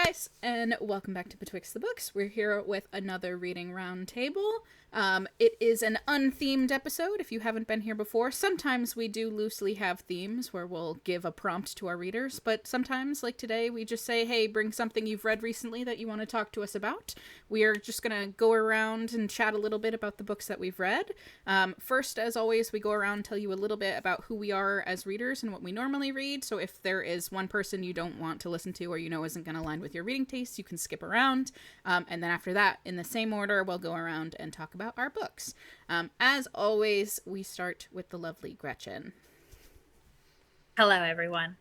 guys, and welcome back to Betwixt the Books. We're here with another reading round table. It is an unthemed episode if you haven't been here before. Sometimes we do loosely have themes where we'll give a prompt to our readers, but sometimes, like today, we just say, hey, bring something you've read recently that you want to talk to us about. We are just going to go around and chat a little bit about the books that we've read. First, as always, we go around and tell you a little bit about who we are as readers and what we normally read, so if there is one person you don't want to listen to or you know isn't going to align with your reading taste, you can skip around. And then after that, in the same order, we'll go around and talk about our books. As always, we start with the lovely Gretchen. Hello, everyone.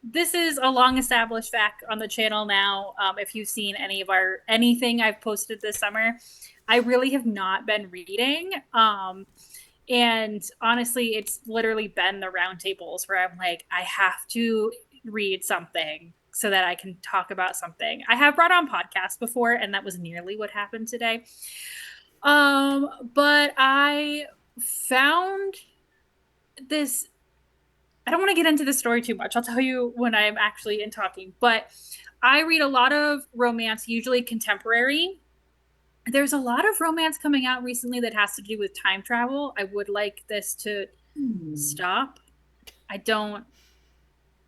This is a long established fact on the channel now. If you've seen anything I've posted this summer, I really have not been reading. And honestly, it's literally been the roundtables where I'm like, I have to read something so that I can talk about something. I have brought on podcasts before, and that was nearly what happened today. But I found this. I don't want to get into the story too much. I'll tell you when I'm actually in talking. But I read a lot of romance, usually contemporary. There's a lot of romance coming out recently that has to do with time travel. I would like this to stop. I don't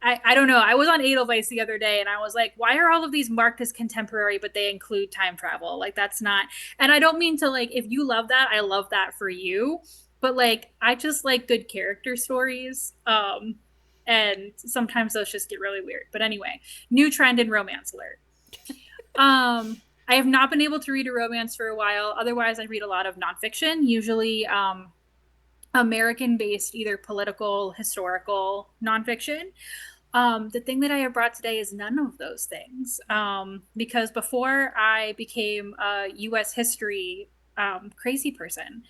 know. I was on Edelweiss the other day and I was like, why are all of these marked as contemporary, but they include time travel? Like, that's not, and I don't mean to, like, if you love that, I love that for you. But like, I just like good character stories. And sometimes those just get really weird. But anyway, new trend in romance alert. I have not been able to read a romance for a while. Otherwise, I read a lot of nonfiction, usually American based, either political, historical nonfiction. The thing that I have brought today is none of those things. Because before I became a US history crazy person,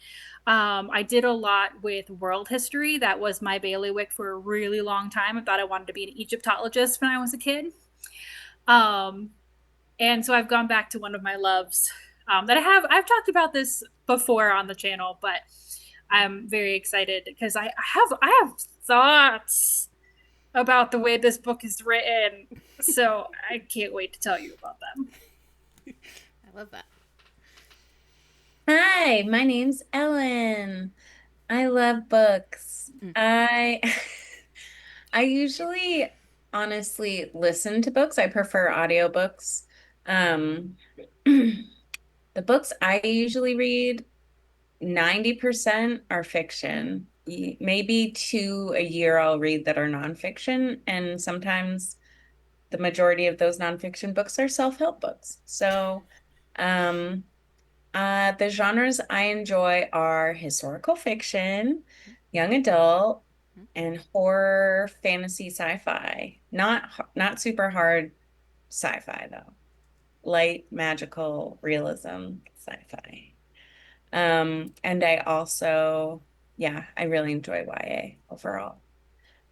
I did a lot with world history. That was my bailiwick for a really long time. I thought I wanted to be an Egyptologist when I was a kid. Um, and so I've gone back to one of my loves that I've talked about this before on the channel, but I'm very excited because I have thoughts about the way this book is written. So I can't wait to tell you about them. I love that. Hi, my name's Ellen. I love books. Mm. I usually honestly listen to books. I prefer audiobooks. Um the books I usually read, 90% are fiction. Maybe two a year I'll read that are nonfiction, and sometimes the majority of those nonfiction books are self-help books. So, um the genres I enjoy are historical fiction, young adult, and horror, fantasy, sci-fi. Not super hard sci-fi though. Light, magical, realism, sci-fi. And I also, yeah, I really enjoy YA overall.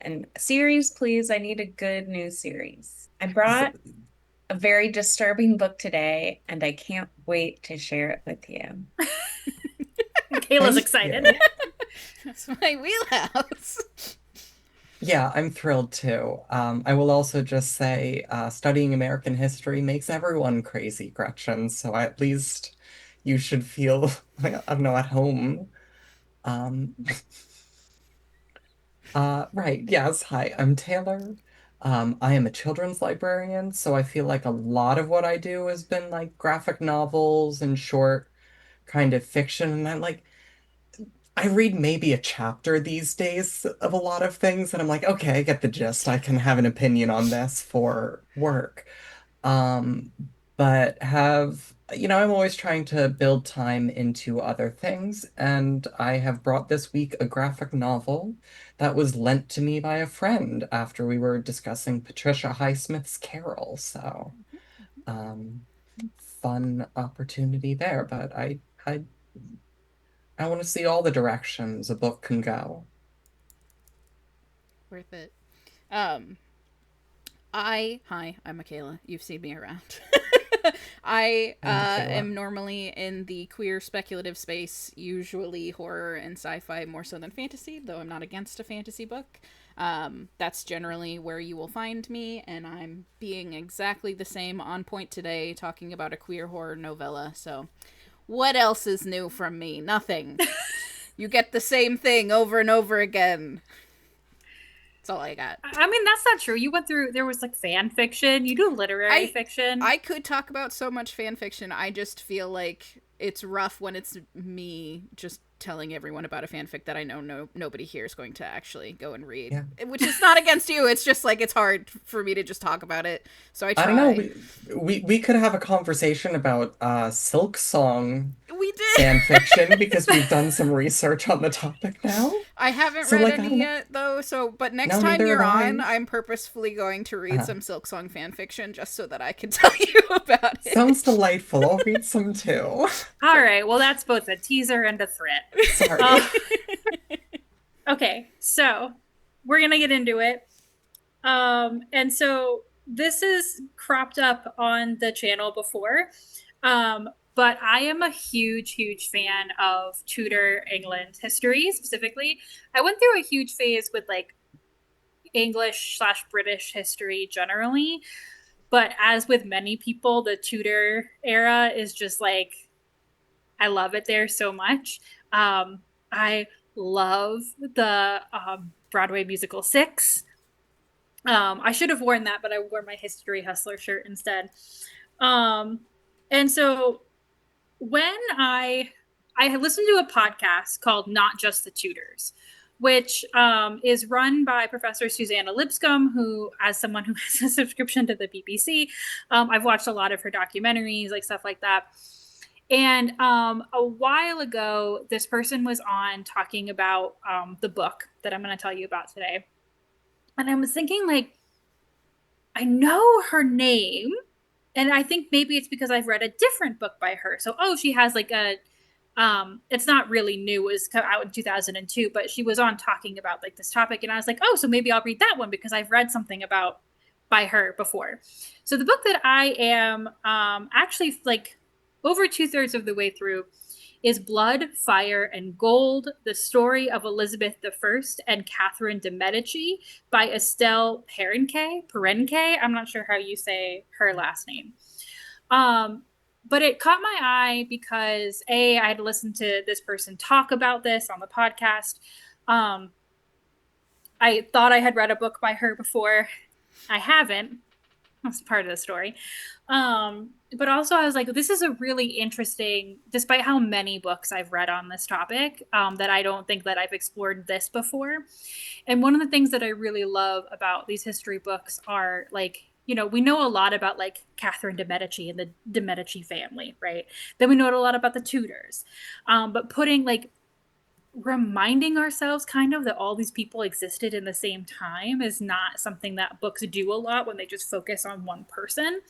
And series, please. I need a good new series. I So, brought a very disturbing book today, and I can't wait to share it with you. Kayla's thank excited. you. That's my wheelhouse. Yeah, I'm thrilled too. I will also just say, studying American history makes everyone crazy, Gretchen. So at least you should feel, I don't know, at home. Um, right. Yes. Hi, I'm Taylor. I am a children's librarian, so I feel like a lot of what I do has been like graphic novels and short kind of fiction. And I'm like, I read maybe a chapter these days of a lot of things, and I'm like, okay, I get the gist. I can have an opinion on this for work. Um, but I'm always trying to build time into other things, and I have brought this week a graphic novel that was lent to me by a friend after we were discussing Patricia Highsmith's Carol. So, um, fun opportunity there, but I want to see all the directions a book can go. Worth it. Um, I'm Michaela. You've seen me around. I Hi, Michaela. am normally in the queer speculative space, usually horror and sci fi more so than fantasy, though I'm not against a fantasy book. That's generally where you will find me, and I'm being exactly the same on point today, talking about a queer horror novella. So, what else is new from me? Nothing. You get the same thing over and over again. That's all I got. I mean, that's not true. You went through, there was like fan fiction. You do literary fiction. I could talk about so much fan fiction. I just feel like it's rough when it's me just telling everyone about a fanfic that I know nobody here is going to actually go and read. Yeah. Which is not against you. It's just like it's hard for me to just talk about it. So I try. I don't know. We could have a conversation about Silk Song We did fan fiction because we've done some research on the topic now. I haven't So, read like, I any don't know. yet though. So, but next No, time neither you're have I. on, I'm purposefully going to read some Silk Song fan fiction just so that I can tell you about it. Sounds delightful. I'll read some too. All right. Well, that's both a teaser and a threat. Sorry. Okay. So we're going to get into it. And so this is cropped up on the channel before. But I am a huge, huge fan of Tudor England history specifically. I went through a huge phase with like English/British history generally. But as with many people, the Tudor era is just like, I love it there so much. I love the Broadway musical Six. I should have worn that, but I wore my History Hustler shirt instead. And so when I listened to a podcast called Not Just the Tudors, which is run by Professor Susanna Lipscomb, who, as someone who has a subscription to the BBC, I've watched a lot of her documentaries, like stuff like that. And a while ago, this person was on talking about the book that I'm going to tell you about today. And I was thinking, like, I know her name, and I think maybe it's because I've read a different book by her. So, she has like a, it's not really new, it was out in 2002, but she was on talking about like this topic. And I was like, so maybe I'll read that one because I've read something by her before. So the book that I am actually like over 2/3 of the way through is Blood, Fire, and Gold, the story of Elizabeth I and Catherine de' Medici by Estelle Perenque. I'm not sure how you say her last name. But it caught my eye because I had listened to this person talk about this on the podcast. I thought I had read a book by her before. I haven't. That's part of the story. But also I was like, this is a really interesting, despite how many books I've read on this topic, that I don't think that I've explored this before. And one of the things that I really love about these history books are like, we know a lot about like Catherine de' Medici and the de' Medici family, right? Then we know a lot about the Tudors. But reminding ourselves kind of that all these people existed in the same time is not something that books do a lot when they just focus on one person.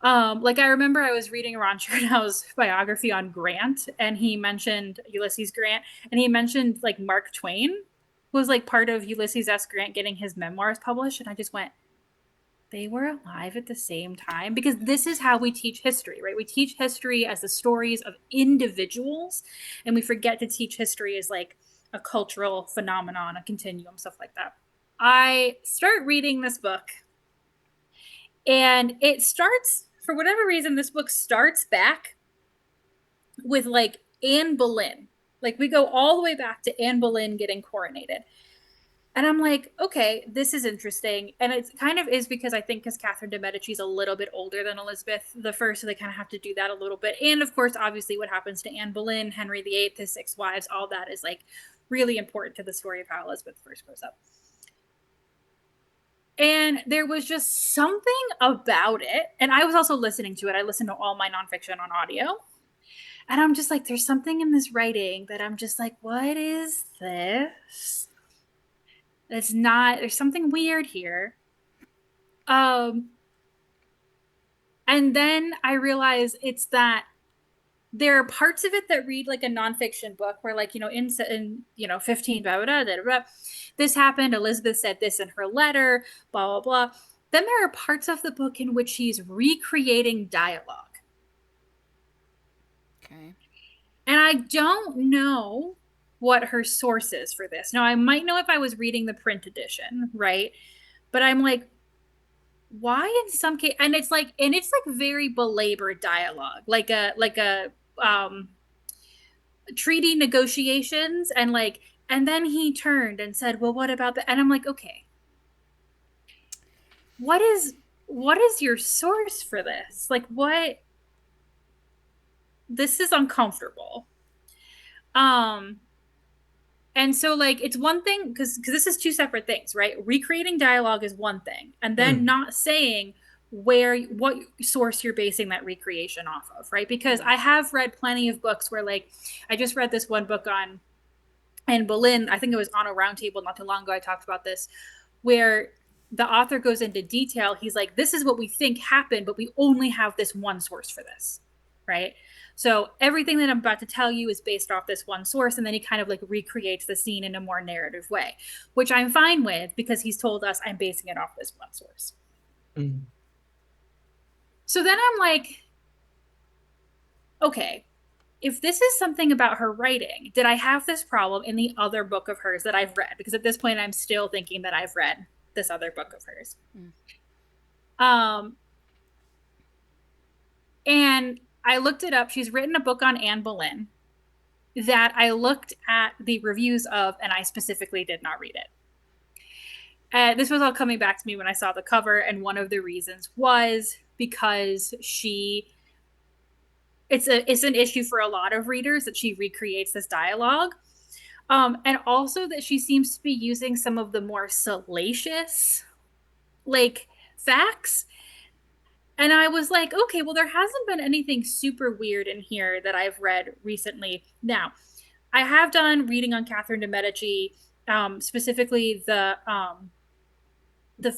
Like I remember I was reading Ron Chernow's biography on Grant, and he mentioned Ulysses Grant, and he mentioned like Mark Twain was like part of Ulysses S. Grant getting his memoirs published. And I just went, they were alive at the same time, because this is how we teach history, right? We teach history as the stories of individuals, and we forget to teach history as like a cultural phenomenon, a continuum, stuff like that. I start reading this book, and it starts, for whatever reason, this book starts back with like Anne Boleyn. Like we go all the way back to Anne Boleyn getting coronated. And I'm like, okay, this is interesting. And it kind of is because I think because Catherine de' Medici is a little bit older than Elizabeth I, so they kind of have to do that a little bit. And of course, obviously what happens to Anne Boleyn, Henry VIII, his 6 wives, all that is like really important to the story of how Elizabeth I grows up. And there was just something about it. And I was also listening to it. I listened to all my nonfiction on audio. And I'm just like, there's something in this writing that I'm just like, what is this? It's not, there's something weird here. And then I realize it's that there are parts of it that read like a nonfiction book where like, in 15, blah, blah, blah, blah, blah, this happened. Elizabeth said this in her letter, blah, blah, blah. Then there are parts of the book in which she's recreating dialogue. Okay. And I don't know what her source is for this. Now, I might know if I was reading the print edition, right? But I'm like, why in some case, and it's like very belabored dialogue, like a treaty negotiations, and like, and then he turned and said, well, what about that? And I'm like, okay, what is your source for this? Like, what? This is uncomfortable. And so, like, it's one thing because this is two separate things, right? Recreating dialogue is one thing, and then not saying what source you're basing that recreation off of, right? Because I have read plenty of books where, like, I just read this one book on in Berlin. I think it was on a roundtable not too long ago. I talked about this, where the author goes into detail. He's like, this is what we think happened, but we only have this one source for this, right? So everything that I'm about to tell you is based off this one source, and then he kind of like recreates the scene in a more narrative way, which I'm fine with because he's told us I'm basing it off this one source. So then I'm like, okay, if this is something about her writing, did I have this problem in the other book of hers that I've read? Because at this point, I'm still thinking that I've read this other book of hers. And I looked it up. She's written a book on Anne Boleyn that I looked at the reviews of, and I specifically did not read it. And this was all coming back to me when I saw the cover, and one of the reasons was because it's an issue for a lot of readers that she recreates this dialogue. And also that she seems to be using some of the more salacious, like, facts. And I was like, okay, well, there hasn't been anything super weird in here that I've read recently. Now, I have done reading on Catherine de Medici, specifically the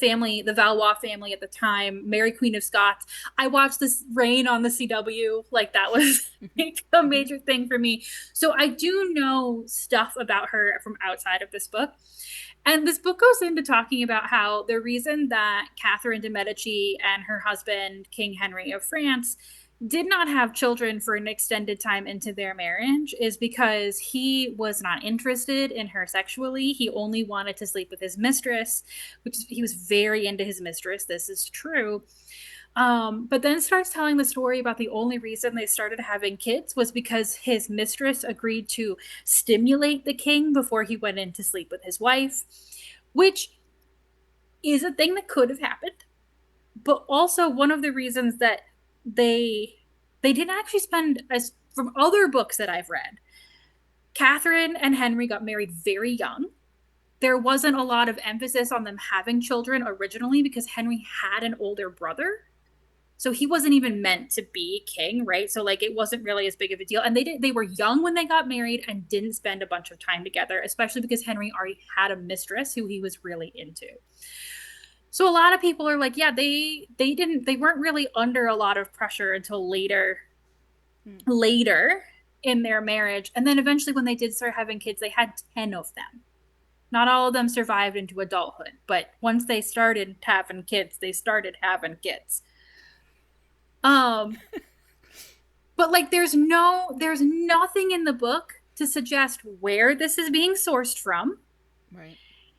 family, the Valois family at the time, Mary Queen of Scots. I watched this Reign on the CW. Like, that was like a major thing for me. So I do know stuff about her from outside of this book. And this book goes into talking about how the reason that Catherine de Medici and her husband, King Henry of France, did not have children for an extended time into their marriage is because he was not interested in her sexually. He only wanted to sleep with his mistress, which he was very into his mistress. This is true. But then starts telling the story about the only reason they started having kids was because his mistress agreed to stimulate the king before he went in to sleep with his wife, which is a thing that could have happened. But also one of the reasons that they didn't actually spend, as from other books that I've read, Catherine and Henry got married very young. There wasn't a lot of emphasis on them having children originally because Henry had an older brother. So he wasn't even meant to be king, right? So, like, it wasn't really as big of a deal. And they were young when they got married and didn't spend a bunch of time together, especially because Henry already had a mistress who he was really into. So a lot of people are like, yeah, they weren't really under a lot of pressure until later in their marriage. And then eventually when they did start having kids, they had 10 of them. Not all of them survived into adulthood, but once they started having kids, they started having kids. But like, there's nothing in the book to suggest where this is being sourced from. Right.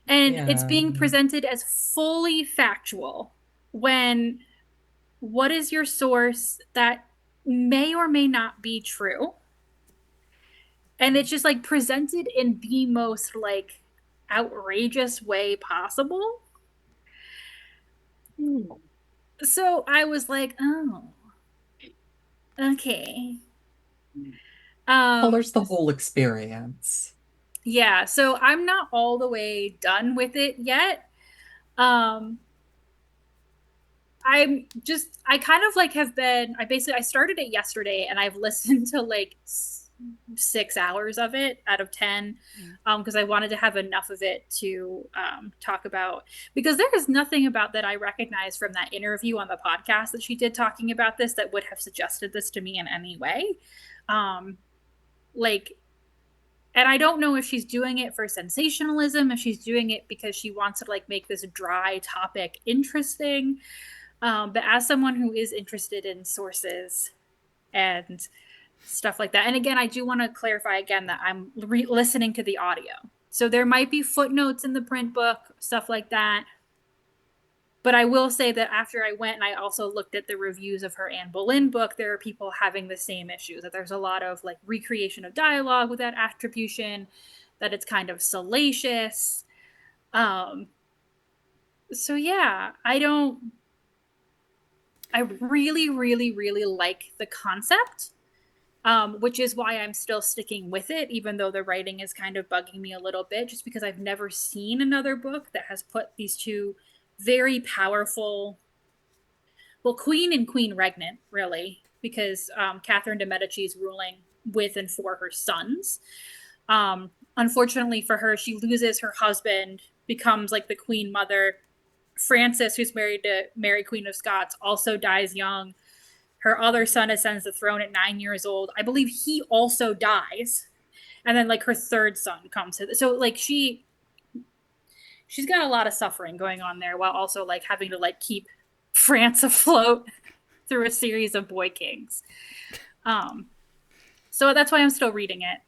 And it's being presented as fully factual when what is your source that may or may not be true? And it's just like presented in the most like outrageous way possible. So I was like, oh, okay. Colors the whole experience. Yeah, so I'm not all the way done with it yet. I kind of like I started it yesterday and I've listened to like 6 hours of it out of 10 because I wanted to have enough of it to talk about, because there is nothing about that I recognize from that interview on the podcast that she did talking about this that would have suggested this to me in any way. And I don't know if she's doing it for sensationalism, if she's doing it because she wants to like make this dry topic interesting. But as someone who is interested in sources and stuff like that. And again, I do want to clarify again that I'm listening to the audio. So there might be footnotes in the print book, stuff like that. But I will say that after I went and I also looked at the reviews of her Anne Boleyn book, there are people having the same issue, that there's a lot of like recreation of dialogue with that attribution, that it's kind of salacious. So yeah, I really, really, really like the concept, which is why I'm still sticking with it, even though the writing is kind of bugging me a little bit, just because I've never seen another book that has put these two very powerful, well, queen and queen regnant, really, because Catherine de Medici is ruling with and for her sons. Unfortunately for her, she loses her husband, becomes like the queen mother. Francis, who's married to Mary, Queen of Scots, also dies young. Her other son ascends the throne at 9 years old. I believe he also dies. And then like her third son comes to so like she's got a lot of suffering going on there, while also like having to like keep France afloat through a series of boy kings. So that's why I'm still reading it.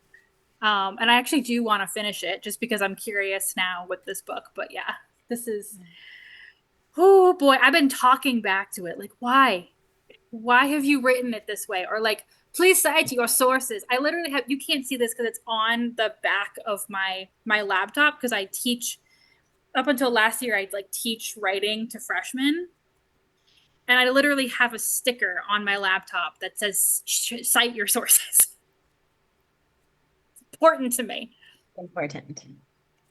And I actually do want to finish it just because I'm curious now with this book. But yeah, this is, oh boy, I've been talking back to it. Like, why have you written it this way? Or like, please cite your sources. I literally have, you can't see this because it's on the back of my laptop, because I teach, up until last year, I'd like teach writing to freshmen. And I literally have a sticker on my laptop that says, cite your sources. It's important to me. Important.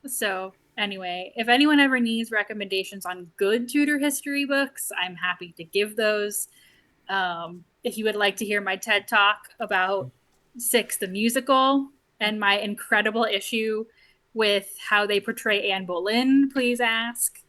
So anyway, if anyone ever needs recommendations on good Tudor history books, I'm happy to give those. If you would like to hear my TED Talk about Six the Musical and my incredible issue with how they portray Anne Boleyn, please ask.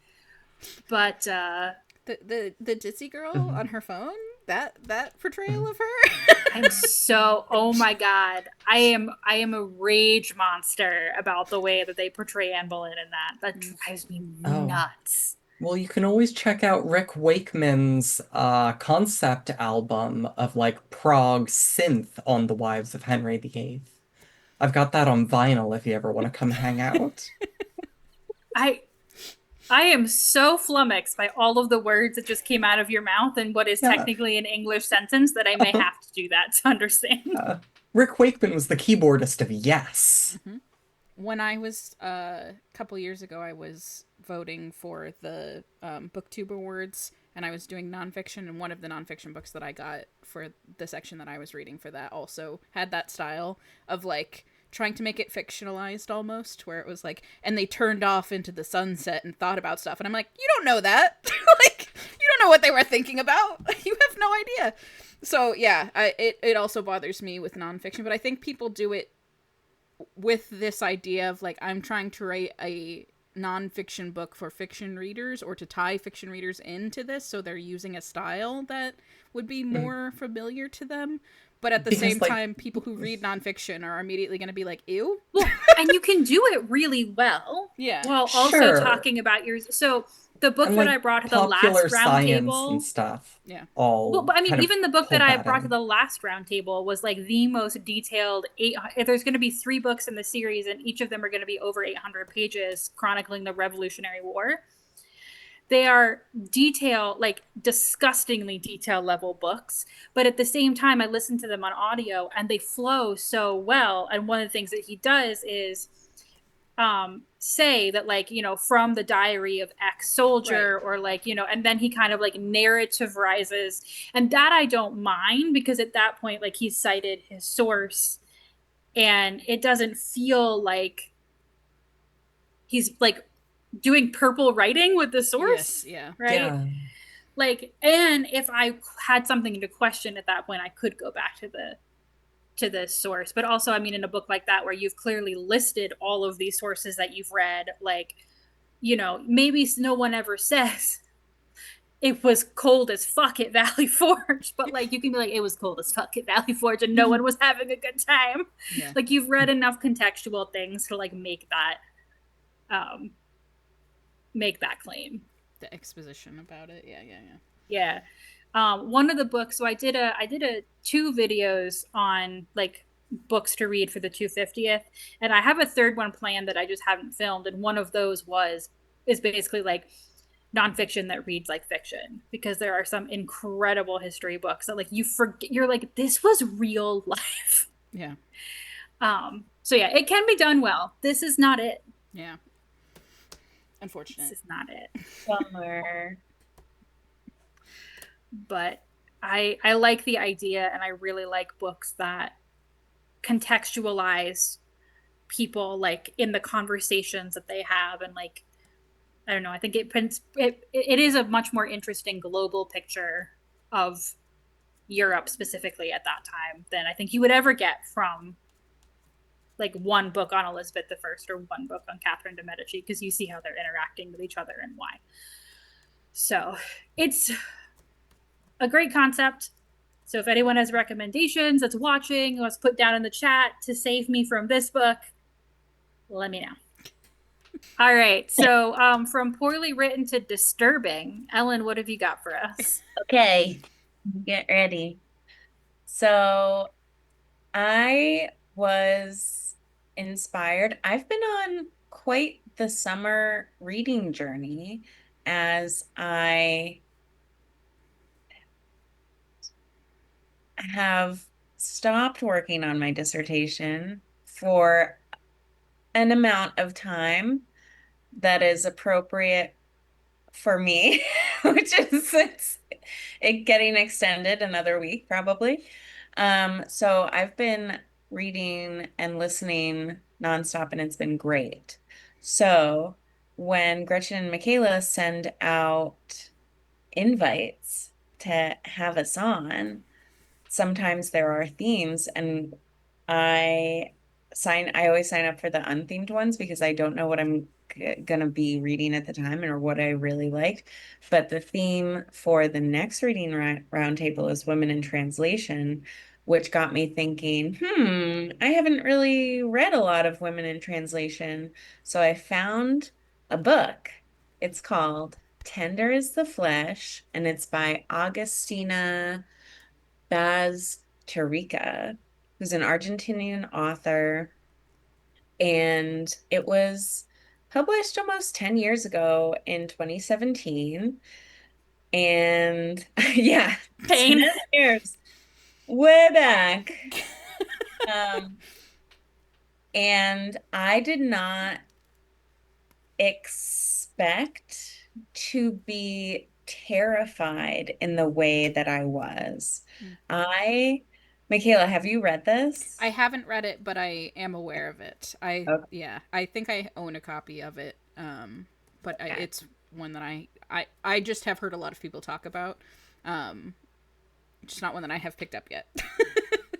But the ditzy girl on her phone, that portrayal of her. I'm so, oh my god, I am a rage monster about the way that they portray Anne Boleyn in that. That drives me nuts. Well, you can always check out Rick Wakeman's concept album of like prog synth on the wives of Henry VIII. I've got that on vinyl if you ever want to come hang out. I am so flummoxed by all of the words that just came out of your mouth and what is technically an English sentence that I may have to do that to understand. Rick Wakeman was the keyboardist of Yes. Mm-hmm. When I was, a couple years ago, I was voting for the BookTube Awards, and I was doing nonfiction, and one of the nonfiction books that I got for the section that I was reading for that also had that style of, like, trying to make it fictionalized almost, where it was like, and they turned off into the sunset and thought about stuff, and I'm like, you don't know that. Like, you don't know what they were thinking about. You have no idea. So, yeah, it also bothers me with nonfiction, but I think people do it with this idea of like, I'm trying to write a nonfiction book for fiction readers, or to tie fiction readers into this, so they're using a style that would be more familiar to them. But at the same time, people who read nonfiction are immediately going to be like, ew. Well, and you can do it really well. Yeah. While also talking about yours. So the book that I brought to the last round table and stuff. Yeah. Well, but I mean, even the book that I brought to the last round table was like the most detailed. There's going to be 3 books in the series, and each of them are going to be over 800 pages, chronicling the Revolutionary War. They are like disgustingly detailed level books, but at the same time, I listen to them on audio and they flow so well. And one of the things that he does is say that, like, you know, from the diary of X soldier, right, or like, you know, and then he kind of like narrativeizes, and that I don't mind, because at that point, like, he cited his source and it doesn't feel like he's like doing purple writing with the source. Yes, yeah. Right. Yeah. Like, and if I had something to question at that point, I could go back to the source. But also, I mean, in a book like that, where you've clearly listed all of these sources that you've read, like, you know, maybe no one ever says it was cold as fuck at Valley Forge, but like, you can be like, it was cold as fuck at Valley Forge and no one was having a good time. Yeah. Like, you've read enough contextual things to like make that claim. The exposition about it. Yeah. Yeah. One of the books, so I did a 2 videos on like books to read for the 250th, and I have a third one planned that I just haven't filmed, and one of those is basically like nonfiction that reads like fiction, because there are some incredible history books that like you forget, you're like, this was real life. Yeah. So yeah, it can be done well. This is not it. Yeah. This Unfortunate. is not it. Bummer. But I like the idea, and I really like books that contextualize people like in the conversations that they have, and like I don't know, I think it is a much more interesting global picture of Europe specifically at that time than I think you would ever get from like one book on Elizabeth I or one book on Catherine de Medici, because you see how they're interacting with each other and why. So it's a great concept. So if anyone has recommendations that's watching, let's put down in the chat to save me from this book, let me know. All right. So from poorly written to disturbing, Ellen, what have you got for us? Okay, get ready. So I was inspired. I've been on quite the summer reading journey as I have stopped working on my dissertation for an amount of time that is appropriate for me, which is it getting extended another week probably. So I've been reading and listening nonstop, and it's been great. So when Gretchen and Michaela send out invites to have us on, sometimes there are themes, and I I always sign up for the unthemed ones because I don't know what I'm gonna be reading at the time or what I really like. But the theme for the next reading roundtable is women in translation, which got me thinking, I haven't really read a lot of women in translation. So I found a book. It's called Tender is the Flesh, and it's by Augustina Baz Tarica, who's an Argentinian author. And it was published almost 10 years ago in 2017. And yeah, 10 Pain. years, way back. Um, and I did not expect to be terrified in the way that I was. Mm. I, Michaela, have you read this? I haven't read it, but I am aware of it. Okay. Yeah, I think I own a copy of it. But it's one that I just have heard a lot of people talk about. Um, just not one that I have picked up yet.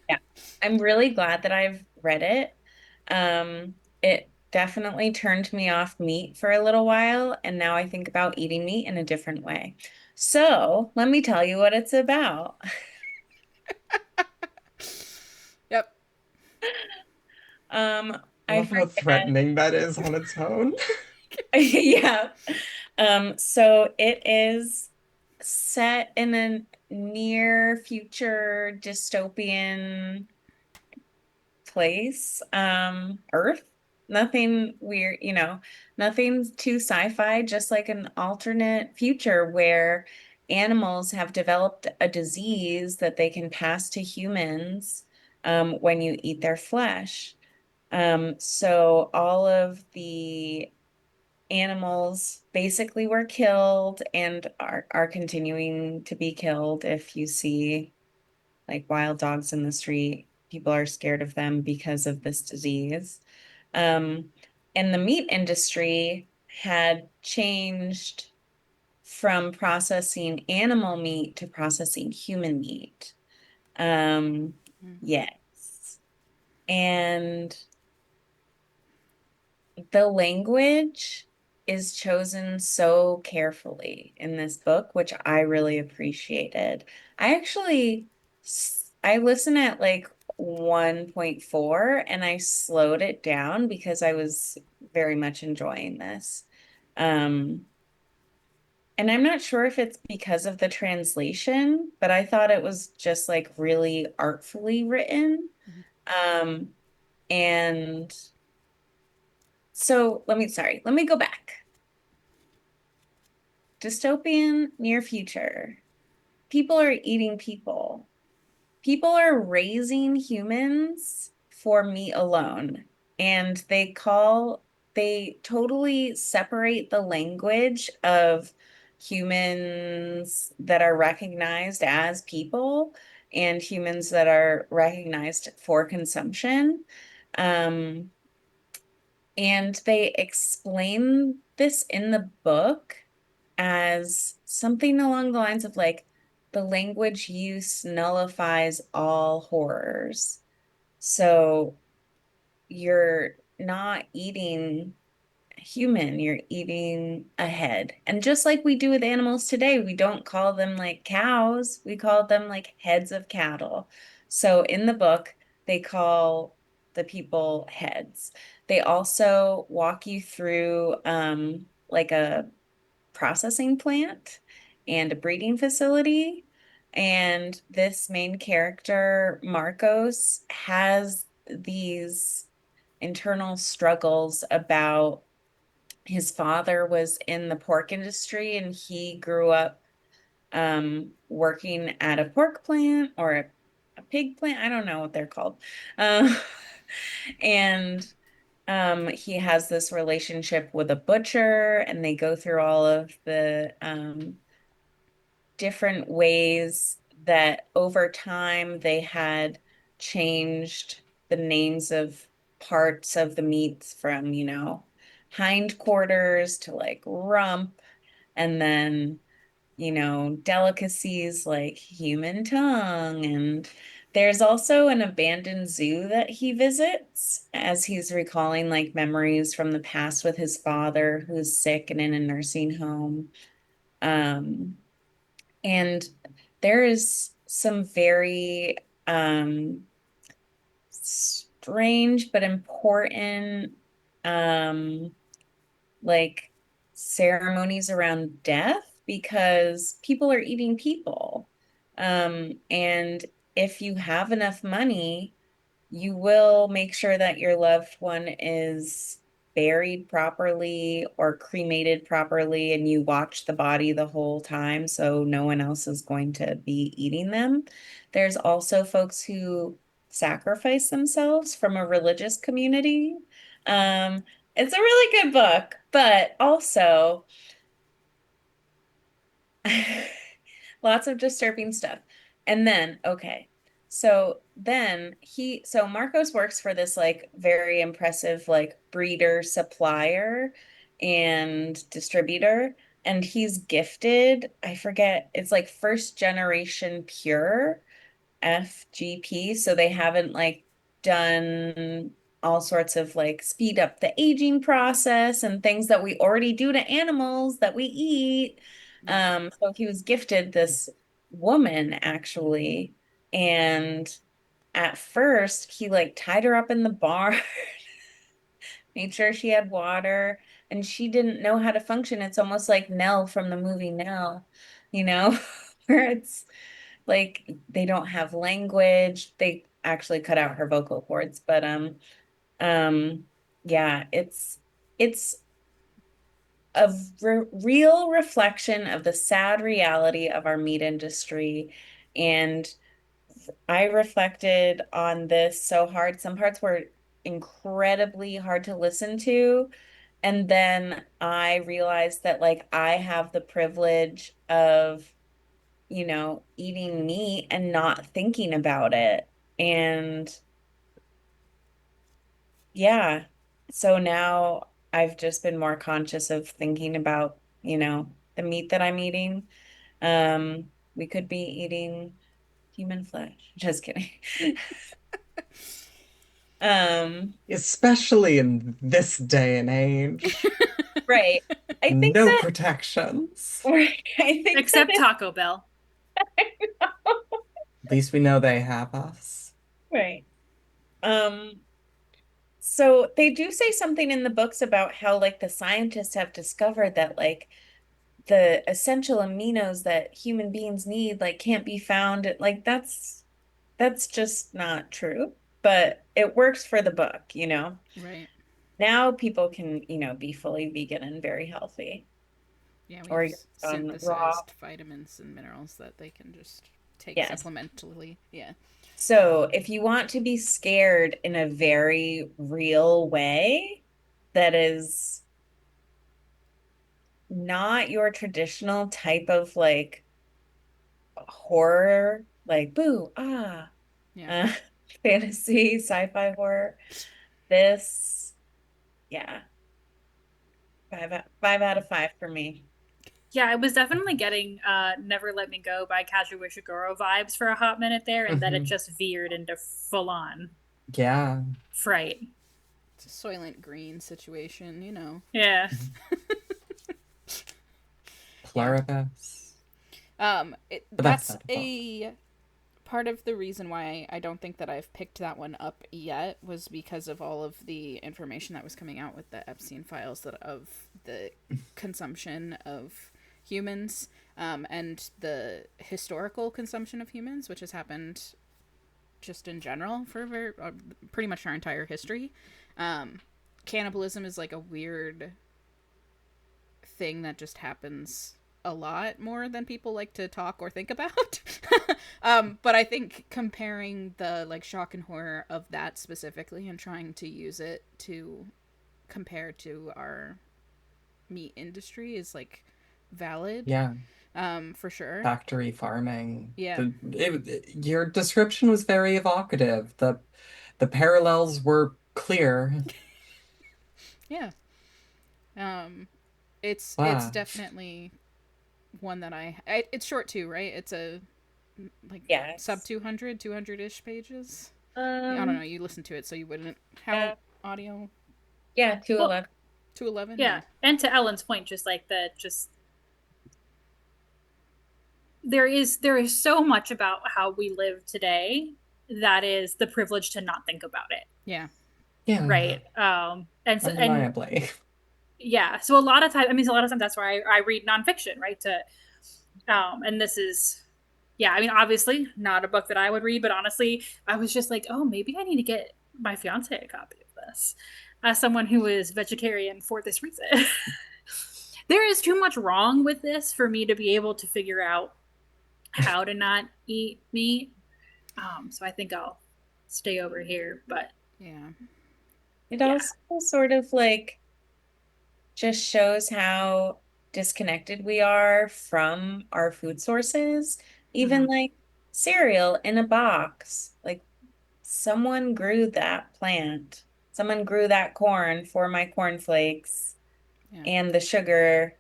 Yeah, I'm really glad that I've read it. It definitely turned me off meat for a little while, and now I think about eating meat in a different way. So let me tell you what it's about. Yep. Um, I I love how forget. threatening that is on its own. Yeah. So it is set in a near future dystopian place, Earth. Nothing weird, nothing too sci-fi, just like an alternate future where animals have developed a disease that they can pass to humans, when you eat their flesh. So all of the animals basically were killed and are continuing to be killed. If you see like wild dogs in the street, people are scared of them because of this disease. Um, and the meat industry had changed from processing animal meat to processing human meat. Um, Mm. yes. And the language is chosen so carefully in this book, which I really appreciated. I actually I listen at like 1.4 and I slowed it down because I was very much enjoying this. Um, and I'm not sure if it's because of the translation, but I thought it was just like really artfully written. Mhm. Um, and so let me go back. Dystopian near future. People are eating people. People are raising humans for meat alone. And they totally separate the language of humans that are recognized as people and humans that are recognized for consumption. Um, and they explain this in the book as something along the lines of like, the language use nullifies all horrors. So you're not eating a human, you're eating a head. And just like we do with animals today, we don't call them like cows, we call them like heads of cattle. So in the book, they call the people heads. They also walk you through like a processing plant and a breeding facility. And this main character, Marcos, has these internal struggles about his father was in the pork industry and he grew up working at a pork plant or a pig plant. I don't know what they're called. Um, and he has this relationship with a butcher, and they go through all of the different ways that over time they had changed the names of parts of the meats from, hindquarters to like rump, and then, delicacies like human tongue. And there's also an abandoned zoo that he visits as he's recalling like memories from the past with his father who's sick and in a nursing home. Um, and there is some very strange but important um like ceremonies around death because people are eating people. And if you have enough money, you will make sure that your loved one is buried properly or cremated properly, and you watch the body the whole time so no one else is going to be eating them. There's also folks who sacrifice themselves from a religious community. Um, it's a really good book, but also lots of disturbing stuff. And then, okay. So Marcos works for this like very impressive like breeder, supplier, and distributor. And he's gifted, I forget, it's like first generation pure. FGP, so they haven't like done all sorts of like speed up the aging process and things that we already do to animals that we eat. Yeah. So he was gifted this woman actually, and at first he like tied her up in the barn, made sure she had water, and she didn't know how to function. It's almost like Nell from the movie Nell, you know, where it's like they don't have language. They actually cut out her vocal cords, but um yeah, it's a real reflection of the sad reality of our meat industry. And I reflected on this so hard. Some parts were incredibly hard to listen to. And then I realized that like I have the privilege of eating meat and not thinking about it. And yeah, so now I've just been more conscious of thinking about, the meat that I'm eating. We could be eating human flesh. Just kidding. Um, Especially in this day and age. right. I think No that, protections. right, I think that Except Taco Bell. At least we know they have us. right. Um, so they do say something in the books about how like the scientists have discovered that like the essential aminos that human beings need like can't be found. Like that's just not true. But it works for the book, you know. Right. Now people can, you know, be fully vegan and very healthy. Yeah, we Or have on raw. synthesized vitamins and minerals that they can just take Yes. supplementally. Yeah. So if you want to be scared in a very real way, that is not your traditional type of like horror, like boo, Yeah. uh, fantasy, sci-fi horror. This, yeah, 5 out of 5 for me. Yeah, I was definitely getting Never Let Me Go by Kazuo Ishiguro vibes for a hot minute there, and then it Hmm. just veered into full on Yeah. fright. It's a Soylent Green situation, you know. Yeah. Yeah. Pluribus. But that's That's not a book. a part of the reason why I don't think that I've picked that one up yet was because of all of the information that was coming out with the Epstein files that of the consumption of humans, and the historical consumption of humans, which has happened just in general for pretty much our entire history. Um, Cannibalism is like a weird thing that just happens a lot more than people like to talk or think about. But I think comparing the like shock and horror of that specifically and trying to use it to compare to our meat industry is like valid, Yeah. for sure. Factory farming. Yeah. Your description was very evocative. The parallels were clear. Yeah. Um, it's Wow. definitely one that it's short too, right? It's a like sub Yes. 200-ish pages. I don't know. Um, You listen to it, so you wouldn't. How yeah, audio yeah, Well, 211. 211? Yeah. yeah. And to Ellen's point, just like the just there is so much about how we live today that is the privilege to not think about it, Yeah. Yeah, right? And undeniably. yeah, so a lot of times, I mean, a lot of times that's why I read nonfiction, right? To and this is, yeah, I mean, obviously not a book that I would read, but honestly, I was just like, oh, maybe I need to get my fiance a copy of this, as someone who is vegetarian for this reason. There is too much wrong with this for me to be able to figure out how to not eat meat. So I think I'll stay over here. But Yeah. It yeah, also sort of like just shows how disconnected we are from our food sources. Even Mm-hmm. like cereal in a box. Like someone grew that plant. Someone grew that corn for my cornflakes Yeah. and the sugar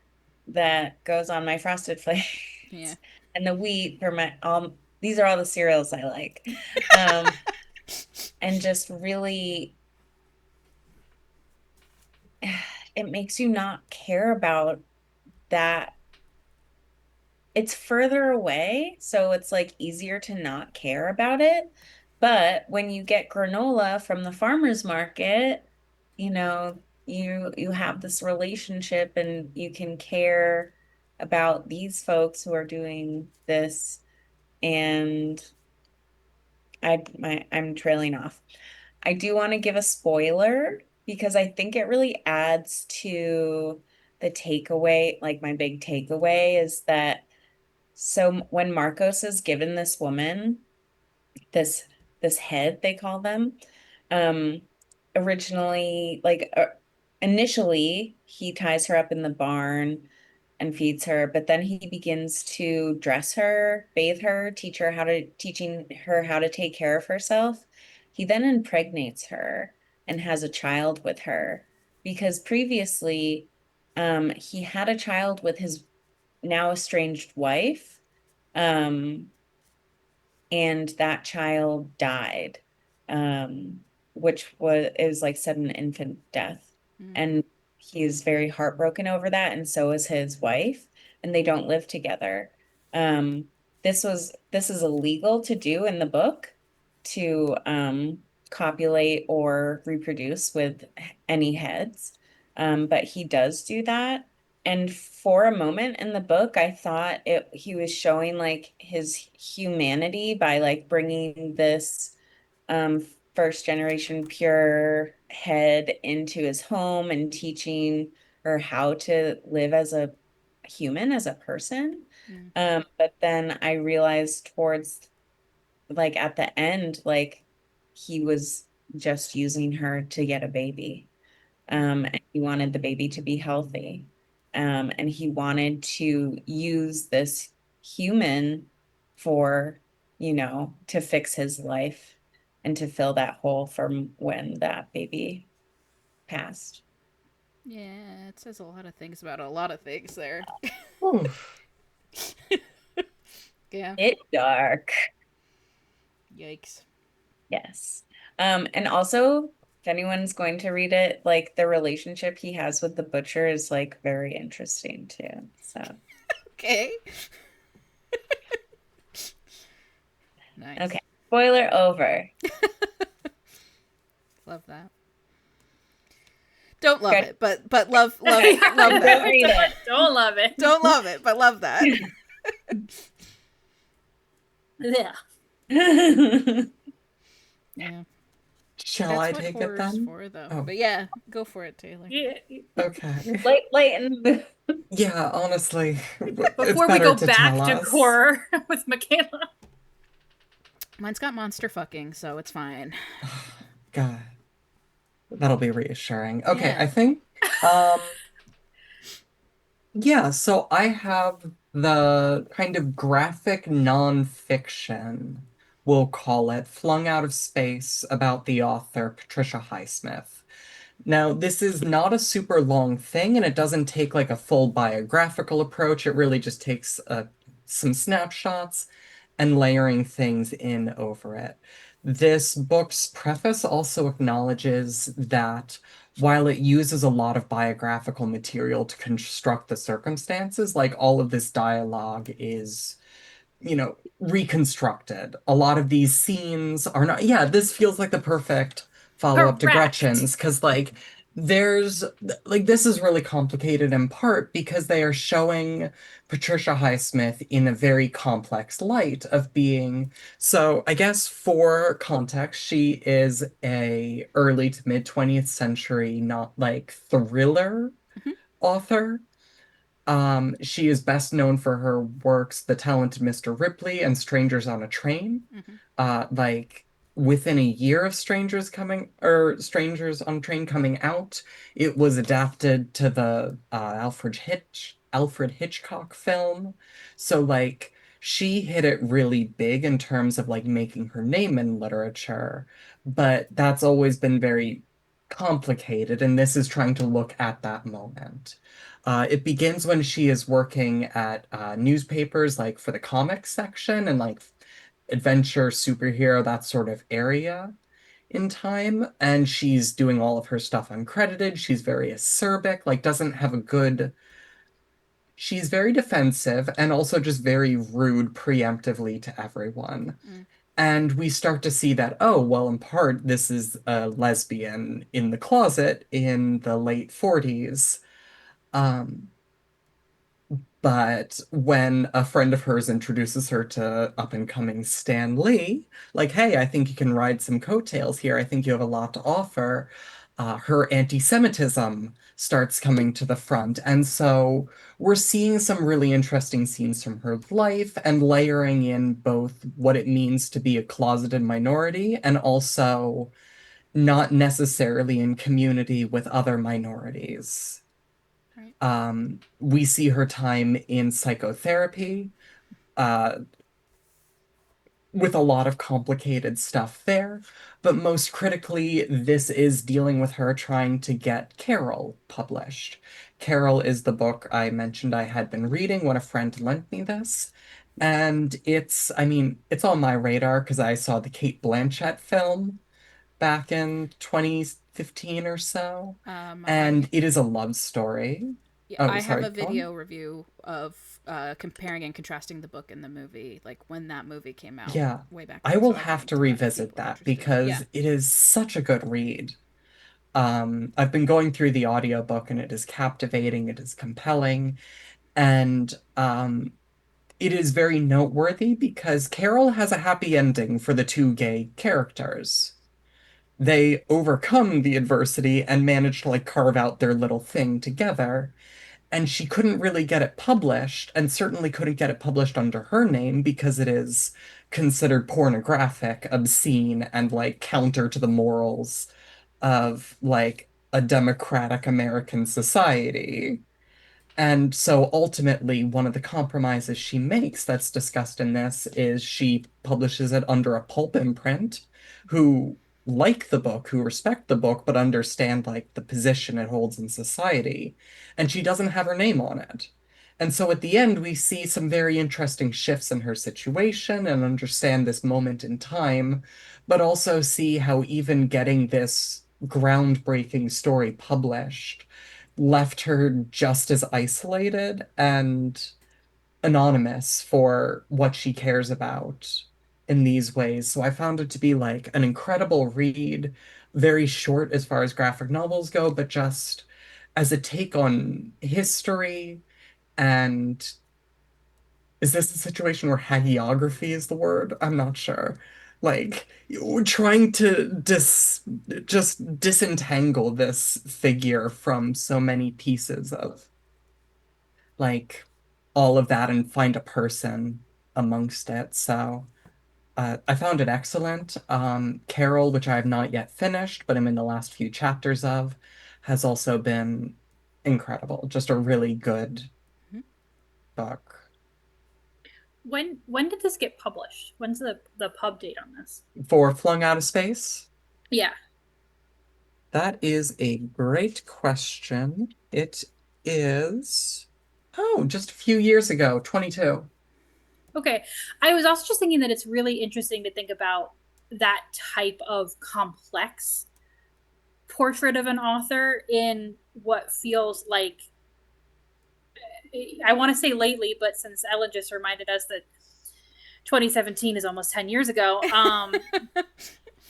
that goes on my frosted flakes Yeah. and the wheat for my these are all the cereals I like. Um, and just really it makes you not care about that. It's further away, so it's like easier to not care about it. But when you get granola from the farmer's market, you know, you have this relationship and you can care about these folks who are doing this. And I'm trailing off. I do want to give a spoiler because I think it really adds to the takeaway. Like my big takeaway is that so when Marcos is given this woman, this this head they call them, um, originally initially he ties her up in the barn and feeds her, but then he begins to dress her, bathe her, teaching her how to take care of herself. He then impregnates her and has a child with her because previously he had a child with his now estranged wife. Um, and that child died, um, which was it was like sudden infant death, Mm. and he's very heartbroken over that, and so is his wife, and they don't live together. Um, this is illegal to do in the book to copulate or reproduce with any heads, but he does do that, and for a moment in the book, I thought he was showing like his humanity by like bringing this um, first generation pure head into his home and teaching her how to live as a human, as a person. Mm. But then I realized towards like at the end, like he was just using her to get a baby. And he wanted the baby to be healthy. And he wanted to use this human for, to fix his life and to fill that hole from when that baby passed. Yeah, it says a lot of things about a lot of things there. Oof. Yeah. It's dark. Yikes. Yes. And also, if anyone's going to read it, like the relationship he has with the butcher is like very interesting too. So, Okay. Nice. okay. Spoiler over. Love that. Don't love Good. it, but love love love Don't that. read it. Don't love it. Don't love it, but love that. Yeah. Yeah. Shall That's I what take it horror's then? for, though. Oh, But yeah, go for it, Taylor. Yeah. okay. Light and Yeah, honestly, it's Before we better go to tell back to us. horror with Michaela. Mine's got monster fucking, so it's fine. God, that'll be reassuring. Okay, Yeah. I think, yeah, so I have the kind of graphic nonfiction, we'll call it, Flung Out of Space about the author Patricia Highsmith. Now, this is not a super long thing, and it doesn't take like a full biographical approach. It really just takes some snapshots and layering things in over it. This book's preface also acknowledges that while it uses a lot of biographical material to construct the circumstances, like all of this dialogue is reconstructed. A lot of these scenes are not, yeah, this feels like the perfect follow-up to Correct. Gretchen's, because like there's like this is really complicated in part because they are showing Patricia Highsmith in a very complex light of being, so I guess for context, she is a early to mid 20th century, not like thriller Hmm. author. She is best known for her works The Talented Mr. Ripley and Strangers on a Train. Hmm. Like within a year of Strangers on a Train coming out, it was adapted to the Alfred Hitchcock film. So like she hit it really big in terms of like making her name in literature, but that's always been very complicated, and this is trying to look at that moment. It begins when she is working at newspapers, like for the comics section and like adventure, superhero, that sort of area in time. And she's doing all of her stuff uncredited. She's very acerbic, like doesn't have a good. She's very defensive and also just very rude preemptively to everyone. Mm. And we start to see that, oh, well, in part, this is a lesbian in the closet in the late 40s. Um, But when a friend of hers introduces her to up and coming Stan Lee, like, hey, I think you can ride some coattails here. I think you have a lot to offer. Her anti-Semitism starts coming to the front. And so we're seeing some really interesting scenes from her life and layering in both what it means to be a closeted minority and also not necessarily in community with other minorities. Right. We see her time in psychotherapy, uh, with a lot of complicated stuff there. But most critically, this is dealing with her trying to get Carol published. Carol is the book I mentioned I had been reading when a friend lent me this. And I mean, it's on my radar because I saw the Kate Blanchett film back in 2015 or so. I And it is a love story. Yeah, Oh, I have sorry, a go on. video review of comparing and contrasting the book and the movie, like when that movie came out Yeah, way back I when, will so I can have link to to that if revisit people are that interested. Yeah. because it is such a good read. I've been going through the audiobook and it is captivating, it is compelling, and it is very noteworthy because Carol has a happy ending for the two gay characters. They overcome the adversity and manage to like carve out their little thing together. And she couldn't really get it published, and certainly couldn't get it published under her name because it is considered pornographic, obscene, and like counter to the morals of like a democratic American society. And so ultimately, one of the compromises she makes that's discussed in this is she publishes it under a pulp imprint who like the book, who respect the book, but understand like the position it holds in society. And she doesn't have her name on it. And so at the end, we see some very interesting shifts in her situation and understand this moment in time, but also see how even getting this groundbreaking story published left her just as isolated and anonymous for what she cares about in these ways. So I found it to be like an incredible read, very short as far as graphic novels go, but just as a take on history. And is this a situation where hagiography is the word? I'm not sure. Like, we're trying to just disentangle this figure from so many pieces of like all of that and find a person amongst it. So I found it excellent. Carol, which I have not yet finished, but I'm in the last few chapters of, has also been incredible. Just a really good book. When did this get published? When's the pub date on this? For Flung Out of Space? Yeah. That is a great question. It is, oh, just a few years ago, 22. Okay. I was also just thinking that it's really interesting to think about that type of complex portrait of an author in what feels like, I want to say lately, but since Ellen just reminded us that 2017 is almost 10 years ago,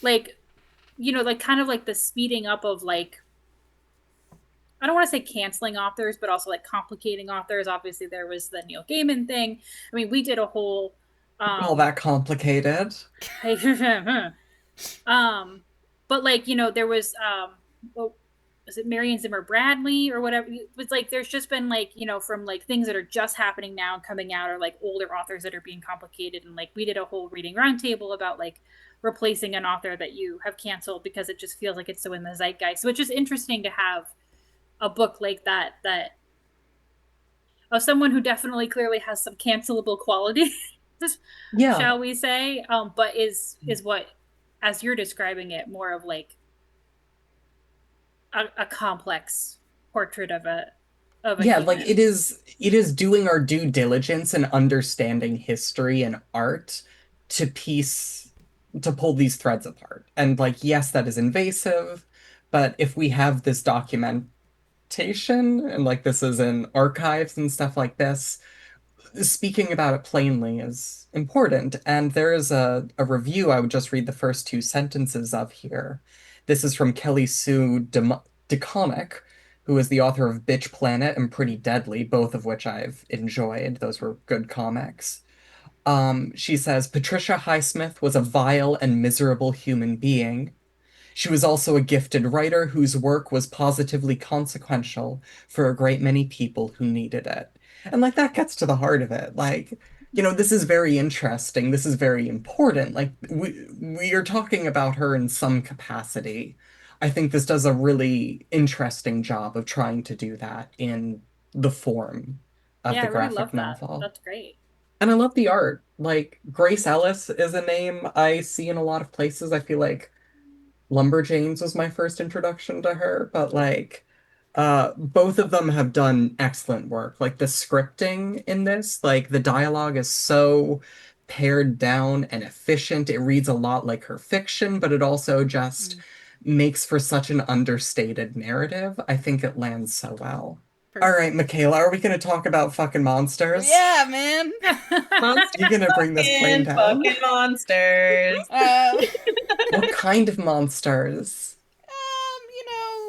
like, you know, like kind of like the speeding up of like, I don't want to say canceling authors, but also like complicating authors. Obviously, there was the Neil Gaiman thing. I mean, we did a whole All that complicated. but like, you know, there was what was it, Marion Zimmer Bradley or whatever? It was like there's just been like, you know, from like things that are just happening now and coming out, or like older authors that are being complicated. And like we did a whole reading roundtable about like replacing an author that you have canceled because it just feels like it's so in the zeitgeist. So it's just interesting to have a book like that of someone who definitely clearly has some cancelable qualities, Yeah. shall we say, but is what, as you're describing it, more of like a complex portrait of a Yeah, human. like it is doing our due diligence and understanding history and art to piece to pull these threads apart. And like, yes, that is invasive, but if we have this documentation and like this is in archives and stuff like this, speaking about it plainly is important. And there is a review I would just read the first two sentences of here. This is from Kelly Sue DeConnick, who is the author of Bitch Planet and Pretty Deadly, both of which I've enjoyed. Those were good comics. She says Patricia Highsmith was a vile and miserable human being. She was also a gifted writer whose work was positively consequential for a great many people who needed it. And like that gets to the heart of it. Like, you know, this is very interesting. This is very important. Like we are talking about her in some capacity. I think this does a really interesting job of trying to do that in the form of Yeah, the I really graphic love that. novel. That's great. And I love the art. Like Grace Ellis is a name I see in a lot of places. I feel like Lumberjanes was my first introduction to her, but like both of them have done excellent work. Like the scripting in this, like the dialogue is so pared down and efficient. It reads a lot like her fiction, but it also just makes for such an understated narrative. I think it lands so well. All right, Perfect. Michaela, are we going to talk about fucking monsters? Yeah, man. Monsters You're gonna bring this plane and down? fucking monsters. Um, What kind of monsters? you know,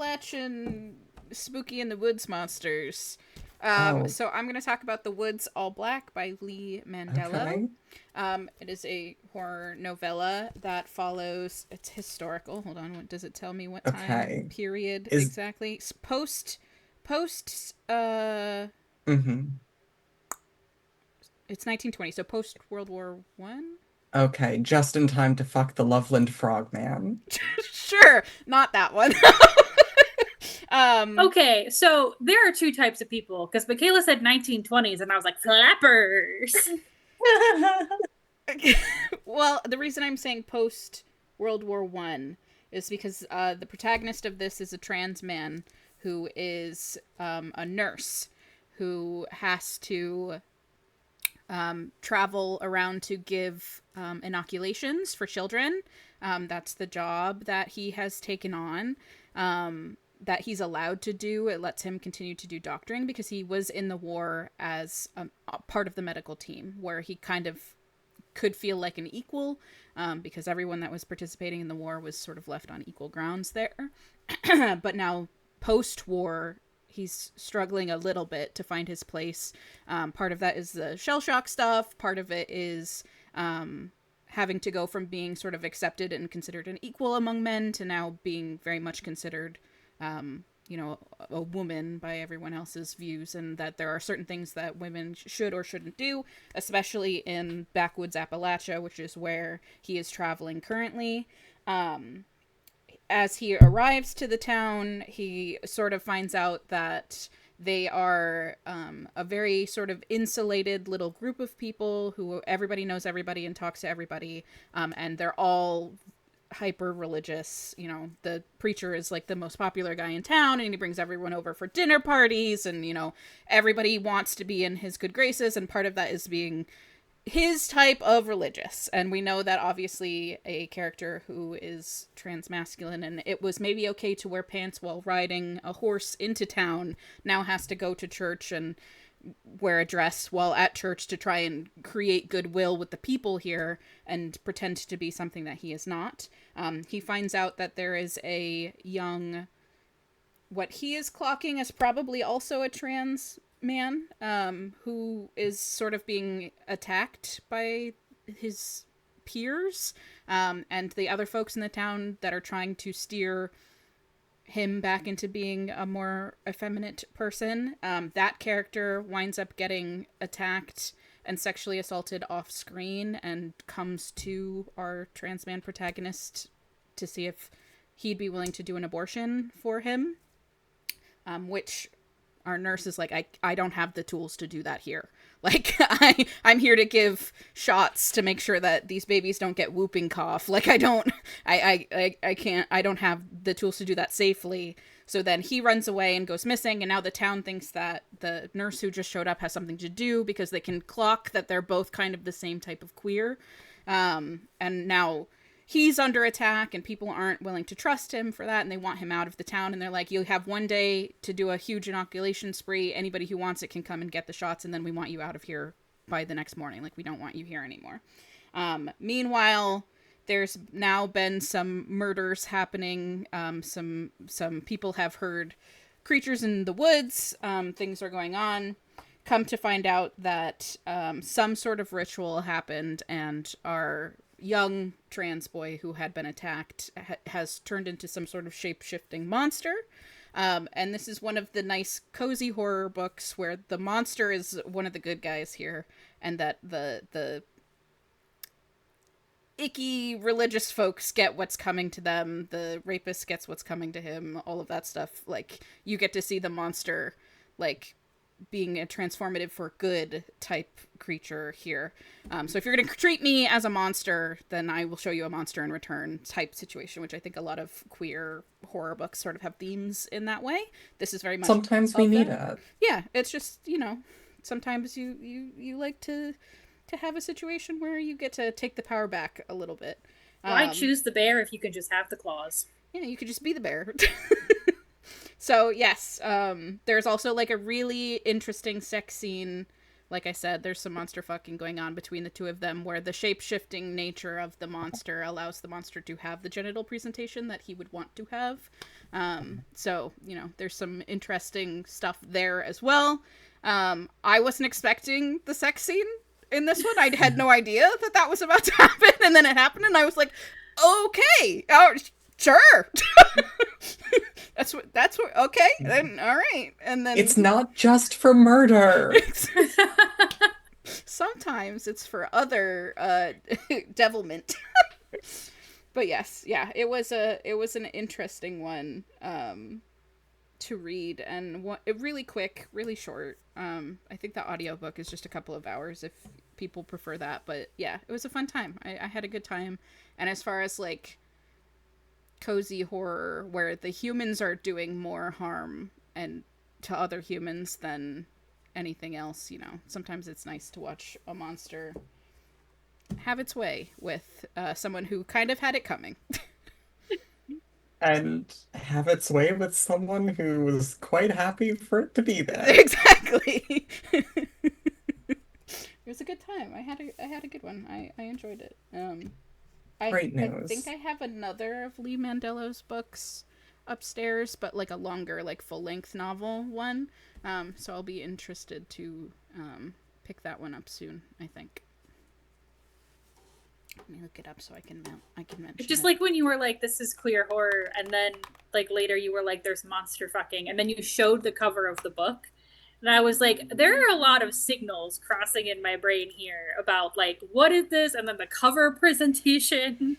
Appalachian spooky in the woods monsters. Oh. So I'm going to talk about The Woods All Black by Lee Mandela. Okay. It is a horror novella that follows, it's historical. Hold on, what does it tell me? What time period exactly? It's 1920, so post World War One. Okay, just in time to fuck the Loveland Frogman. Sure, not that one. Okay, so there are two types of people, because Michaela said 1920s, and I was like, flappers. Well, the reason I'm saying post World War One is because the protagonist of this is a trans man who is a nurse who has to travel around to give inoculations for children. That's the job that he has taken on, that he's allowed to do. It lets him continue to do doctoring because he was in the war as a part of the medical team, where he kind of could feel like an equal, because everyone that was participating in the war was sort of left on equal grounds there. But now, post-war, he's struggling a little bit to find his place. Part of that is the shell shock stuff. Part of it is having to go from being sort of accepted and considered an equal among men to now being very much considered, a woman by everyone else's views, and that there are certain things that women should or shouldn't do, especially in backwoods Appalachia, which is where he is traveling currently. As he arrives to the town, he sort of finds out that they are a very sort of insulated little group of people who everybody knows everybody and talks to everybody, and they're all hyper religious. The preacher is like the most popular guy in town, and he brings everyone over for dinner parties, and everybody wants to be in his good graces, and part of that is being his type of religious. And we know that obviously a character who is transmasculine and it was maybe okay to wear pants while riding a horse into town now has to go to church and wear a dress while at church to try and create goodwill with the people here and pretend to be something that he is not. He finds out that there is a young, what he is clocking as probably also a trans man, who is sort of being attacked by his peers, and the other folks in the town that are trying to steer him back into being a more effeminate person. That character winds up getting attacked and sexually assaulted off screen and comes to our trans man protagonist to see if he'd be willing to do an abortion for him, which our nurse is like, I don't have the tools to do that here. Like, I'm here to give shots to make sure that these babies don't get whooping cough. Like, I don't have the tools to do that safely. So then he runs away and goes missing, and now the town thinks that the nurse who just showed up has something to do because they can clock that they're both kind of the same type of queer. And now he's under attack and people aren't willing to trust him for that, and they want him out of the town, and they're like, you have one day to do a huge inoculation spree. Anybody who wants it can come and get the shots, and then we want you out of here by the next morning. Like, we don't want you here anymore. Meanwhile, there's now been some murders happening. Some people have heard creatures in the woods. Things are going on. Come to find out that some sort of ritual happened, and our young trans boy who had been attacked has turned into some sort of shape-shifting monster. And this is one of the nice cozy horror books where the monster is one of the good guys here, and that the icky religious folks get what's coming to them, the rapist gets what's coming to him, all of that stuff. Like, you get to see the monster, like, being a transformative for good type creature here. So if you're going to treat me as a monster, then I will show you a monster in return type situation, which I think a lot of queer horror books sort of have themes in that way. This is very much sometimes we need it. Yeah, it's just, sometimes you like to have a situation where you get to take the power back a little bit. Why choose the bear if you can just have the claws? Yeah, you could just be the bear. So yes, there's also like a really interesting sex scene like I said, there's some monster fucking going on between the two of them, where the shape-shifting nature of the monster allows the monster to have the genital presentation that he would want to have. So, you know, there's some interesting stuff there as well. I wasn't expecting the sex scene in this one. I had no idea that that was about to happen, and then it happened, and I was like, okay, sure. that's what okay, then all right. And then It's not just for murder. Sometimes it's for other devilment. But yes, yeah, it was an interesting one to read, and really quick, really short. I think the audiobook is just a couple of hours if people prefer that, but yeah, it was a fun time. I had a good time. And as far as like cozy horror where the humans are doing more harm and to other humans than anything else, you know, sometimes it's nice to watch a monster have its way with someone who kind of had it coming. And have its way with someone who was quite happy for it to be there. Exactly. It was a good time. I had a good one. I enjoyed it. Great news. I think I have another of Lee Mandello's books upstairs, but like a longer, like full-length novel one. So I'll be interested to pick that one up soon, I think. Let me look it up so I can mention Just it. like when you were like, this is queer horror, and then like later you were like, there's monster fucking, and then you showed the cover of the book. And I was like, there are a lot of signals crossing in my brain here about like, what is this? And then the cover presentation.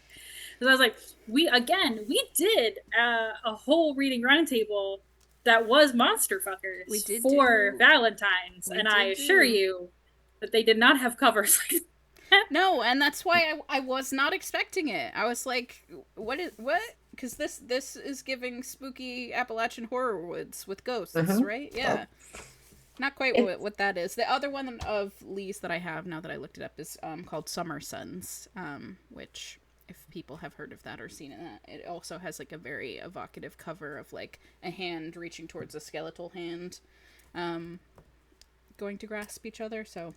And I was like, we did a whole reading roundtable that was monster fuckers for Valentine's. And I assure you that they did not have covers like that. No, and that's why I was not expecting it. I was like, what? Because this is giving spooky Appalachian horror woods with ghosts, right? Yeah. Not quite what that is. The other one of Lee's that I have now that I looked it up is called Summer Suns, which if people have heard of that or seen it also has like a very evocative cover of like a hand reaching towards a skeletal hand, going to grasp each other. So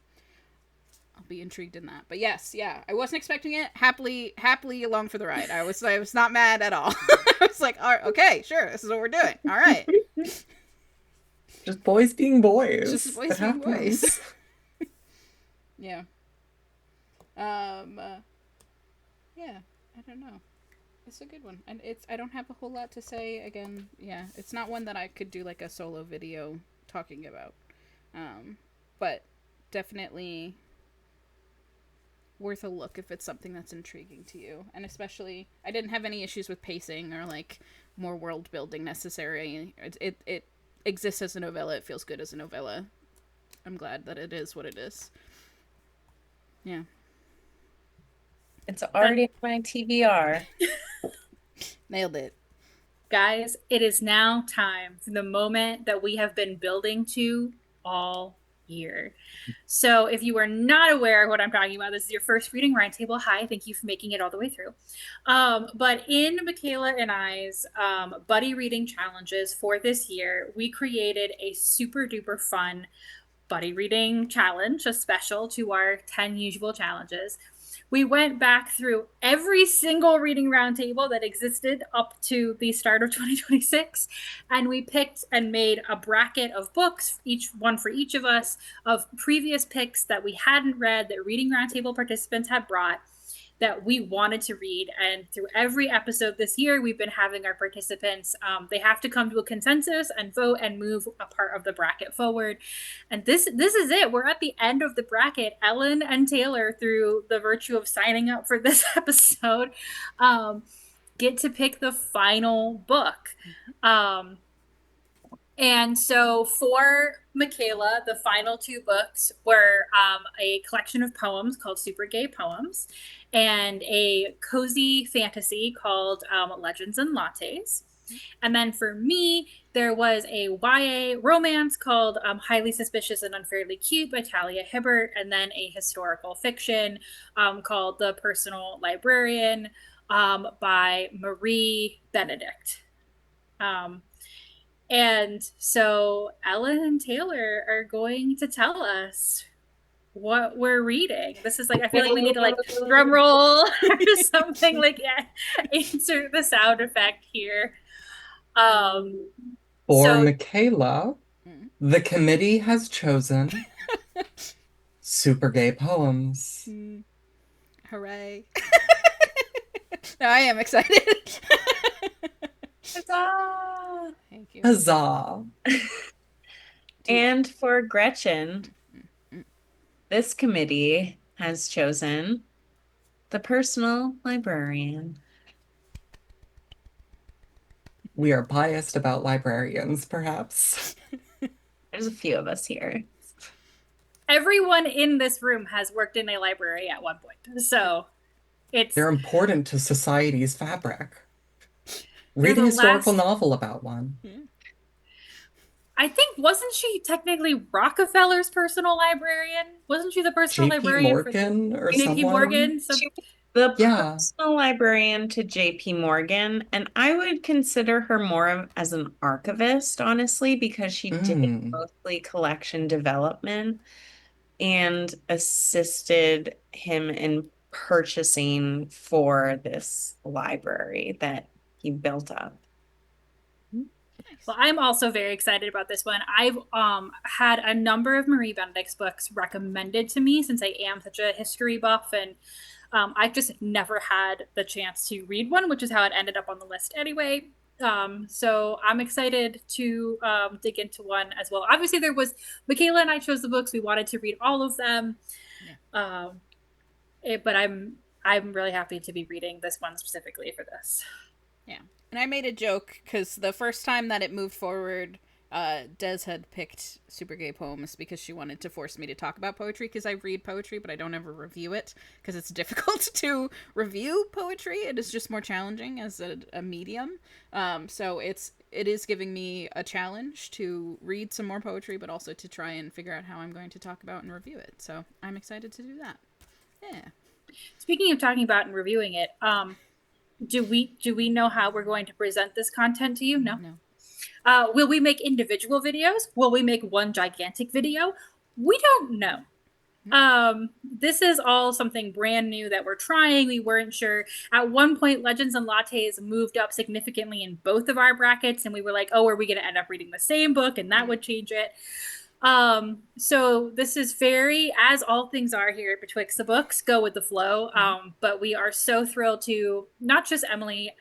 I'll be intrigued in that. But yes, yeah, I wasn't expecting it. Happily along for the ride. I was not mad at all. I was like, all right, okay, sure, this is what we're doing. All right. Just boys being boys. Just boys being boys. Yeah. Yeah, I don't know. It's a good one. And I don't have a whole lot to say. Again, yeah, it's not one that I could do like a solo video talking about. But definitely worth a look if it's something that's intriguing to you. And especially, I didn't have any issues with pacing or like more world building necessary. It exists as a novella. It feels good as a novella. I'm glad that it is what it is. Yeah. It's already on my TBR. Nailed it. Guys, it is now time for the moment that we have been building to all year. So if you are not aware of what I'm talking about, this is your first reading roundtable. Hi, thank you for making it all the way through. But in Michaela and I's buddy reading challenges for this year, we created a super duper fun buddy reading challenge, a special to our 10 usual challenges. We went back through every single reading roundtable that existed up to the start of 2026, and we picked and made a bracket of books, each one for each of us, of previous picks that we hadn't read, that reading roundtable participants had brought, that we wanted to read. And through every episode this year, we've been having our participants, they have to come to a consensus and vote and move a part of the bracket forward. And this is it. We're at the end of the bracket. Ellen and Taylor, through the virtue of signing up for this episode, get to pick the final book. And so for Michaela, the final two books were a collection of poems called Super Gay Poems and a cozy fantasy called Legends and Lattes. And then for me, there was a YA romance called Highly Suspicious and Unfairly Cute by Talia Hibbert, and then a historical fiction called The Personal Librarian by Marie Benedict. And so Ellen and Taylor are going to tell us what we're reading. This is like, I feel like we need to like drum roll or something, like, yeah, insert the sound effect here. For So Michaela, the committee has chosen super gay poems. Hooray. No, I am excited. Huzzah! Thank you. Huzzah! And for Gretchen, this committee has chosen the personal librarian. We are biased about librarians, perhaps. There's a few of us here. everyone in this room has worked in a library at one point. So They're important to society's fabric. Read the a historical last- novel about one. I think, wasn't she technically Rockefeller's personal librarian? Wasn't she the personal JP librarian Morgan or JP someone? Morgan? The Yeah. personal librarian to JP Morgan, and I would consider her more as an archivist, honestly, because she did mostly collection development and assisted him in purchasing for this library that he built up. Well, I'm also very excited about this one. I've had a number of Marie Benedict's books recommended to me since I am such a history buff, and I've just never had the chance to read one, which is how it ended up on the list anyway. So I'm excited to dig into one as well. Obviously, there was Michaela and I chose the books. We wanted to read all of them, but I'm really happy to be reading this one specifically for this. Yeah. And I made a joke because the first time that it moved forward, Des had picked super gay poems because she wanted to force me to talk about poetry, because I read poetry, but I don't ever review it because it's difficult to review poetry. It is just more challenging as a medium. So it is giving me a challenge to read some more poetry, but also to try and figure out how I'm going to talk about and review it. So I'm excited to do that. Yeah. Speaking of talking about and reviewing it, do we know how we're going to present this content to you? No. Will we make individual videos? Will we make one gigantic video? We don't know. This is all something brand new that we're trying. We weren't sure. At one point, Legends and Lattes moved up significantly in both of our brackets, and we were like, oh, are we going to end up reading the same book? And that would change it. So this is very, as all things are here Betwixt the Books, go with the flow. But we are so thrilled to not just Emily,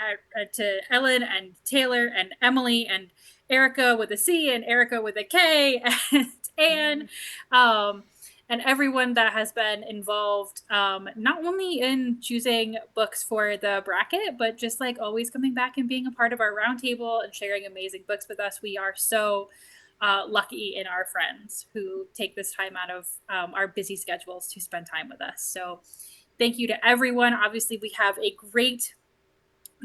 to Ellen and Taylor and Emily and Erica with a C and Erica with a K and Anne, and everyone that has been involved, not only in choosing books for the bracket, but just like always coming back and being a part of our roundtable and sharing amazing books with us. We are so lucky in our friends who take this time out of our busy schedules to spend time with us. So thank you to everyone. Obviously, we have a great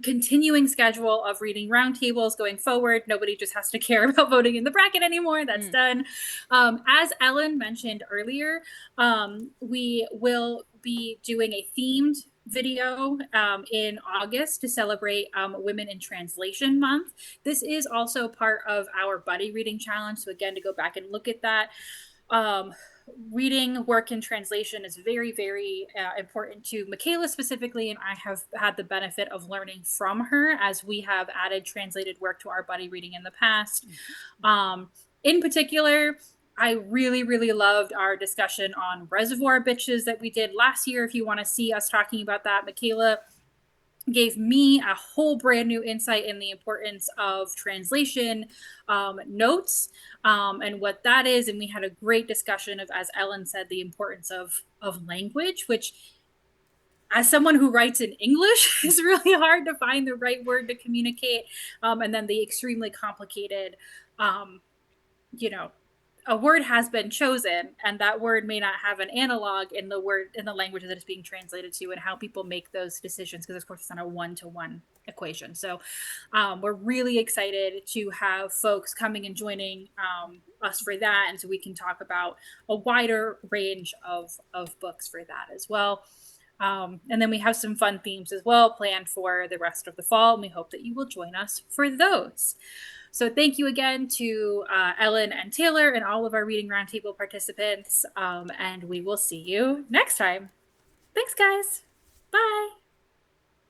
continuing schedule of reading roundtables going forward. Nobody just has to care about voting in the bracket anymore. That's done. As Ellen mentioned earlier, we will be doing a themed video in August to celebrate Women in Translation Month. This is also part of our buddy reading challenge. So again, to go back and look at that. Reading work in translation is very, very important to Michaela specifically, and I have had the benefit of learning from her as we have added translated work to our buddy reading in the past. In particular, I really, really loved our discussion on Reservoir Bitches that we did last year. If you want to see us talking about that, Michaela gave me a whole brand new insight in the importance of translation notes and what that is. And we had a great discussion of, as Ellen said, the importance of language, which as someone who writes in English is really hard to find the right word to communicate. And then the extremely complicated, a word has been chosen and that word may not have an analog in the language that it's being translated to, and how people make those decisions, because of course it's not a one-to-one equation. So we're really excited to have folks coming and joining us for that, and so we can talk about a wider range of books for that as well. And then we have some fun themes as well planned for the rest of the fall, and we hope that you will join us for those. So thank you again to Ellen and Taylor and all of our Reading Roundtable participants. And we will see you next time. Thanks, guys. Bye.